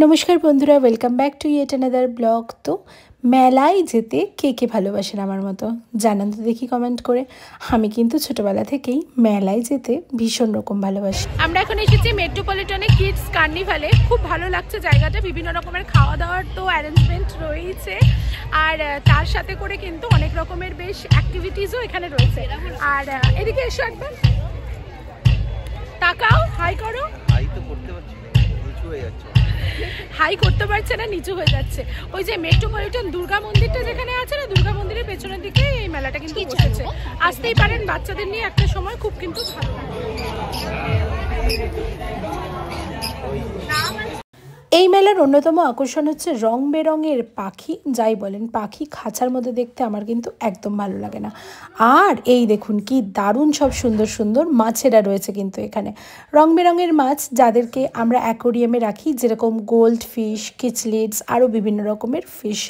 নমস্কার বন্ধুরা, welcome back to yet another blog. তো মেলায় যেতে কে কে ভালোবাসেন আমার মতো জানান তো দেখি কমেন্ট করে। আমি কিন্তু ছোটোবেলা থেকেই মেলায় যেতে ভীষণ রকম ভালোবাসি। আমরা এখন এসেছি মেট্রোপলিটনে কিডস কার্নিভালে। খুব ভালো লাগছে জায়গাটা, বিভিন্ন রকমের খাওয়া দাওয়ার তো অ্যারেঞ্জমেন্ট রয়েছে, আর তার সাথে করে কিন্তু অনেক রকমের বেশ অ্যাক্টিভিটিসও এখানে রয়েছে। আর এদিকে এসো একবার, তাকাও, হাই করো। হাই তো করতে পারছি না, নিচু হয়ে যাচ্ছে। হাই করতে পারছে না, নিচু হয়ে যাচ্ছে। ওই যে মেট্রোপলিটন দুর্গা মন্দিরটা যেখানে আছে না, দুর্গা মন্দিরের পেছনের দিকে এই মেলাটা কিন্তু বসেছে। আসতেই পারেন বাচ্চাদের নিয়ে একটা সময়, খুব কিন্তু ভালো লাগে। এই মেলার অন্যতম আকর্ষণ হচ্ছে রং বেরঙের পাখি। যাই বলেন, পাখি খাঁচার মধ্যে দেখতে আমার কিন্তু একদম ভালো লাগে না। আর এই দেখুন কি দারুণ সব সুন্দর সুন্দর মাছেরা রয়েছে কিন্তু এখানে, রং বেরঙের মাছ, যাদেরকে আমরা অ্যাকোরিয়ামে রাখি, যেরকম গোল্ড ফিশ, কিচলিডস, আরও বিভিন্ন রকমের ফিশ।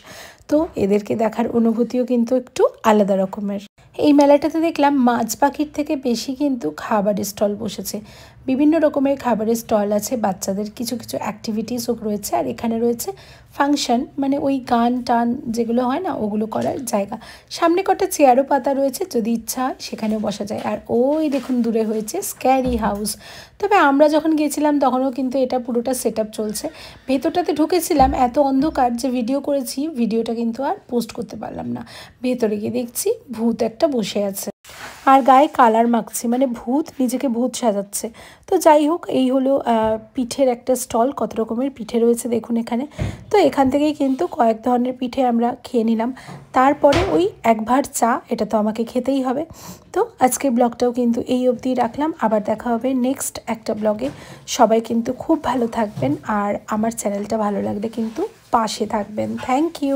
তো এদেরকে দেখার অনুভূতিও কিন্তু একটু আলাদা রকমের। এই মেলাটাতে দেখলাম মাছ পাখির থেকে বেশি কিন্তু খাবারের স্টল বসেছে। বিভিন্ন রকমের খাবারের স্টল আছে, বাচ্চাদের কিছু কিছু অ্যাক্টিভিটিসও রয়েছে, আর এখানে রয়েছে ফাংশন, মানে ওই গান টান যেগুলো হয় না, ওগুলো করার জায়গা। সামনে কটা চেয়ারও পাতা রয়েছে, যদি ইচ্ছা হয় সেখানেও বসা যায়। আর ওই দেখুন দূরে হয়েছে স্ক্যারি হাউস। তবে আমরা যখন গিয়েছিলাম তখনও কিন্তু এটা পুরোটা সেট আপ চলছে। ভেতরটাতে ঢুকেছিলাম, এত অন্ধকার যে ভিডিও করেছি, ভিডিওটা কিন্তু আর পোস্ট করতে পারলাম না। ভেতরে গিয়ে দেখছি ভূত একটা বসে আছে আর গায়ে কালার মাখছে, মানে ভূত নিজেকে ভূত সাজাচ্ছে। তো যাই হোক, এই হলো পিঠের একটা স্টল, কত রকমের পিঠে রয়েছে দেখুন এখানে। তো এখান থেকেই কিন্তু কয়েক ধরনের পিঠে আমরা খেয়ে নিলাম। তারপরে ওই এক ভাঁড় চা, এটা তো আমাকে খেতেই হবে। তো আজকের ব্লগটাও কিন্তু এই অবধি রাখলাম, আবার দেখা হবে নেক্সট একটা ব্লগে। সবাই কিন্তু খুব ভালো থাকবেন, আর আমার চ্যানেলটা ভালো লাগলে কিন্তু পাশে থাকবেন। Thank you.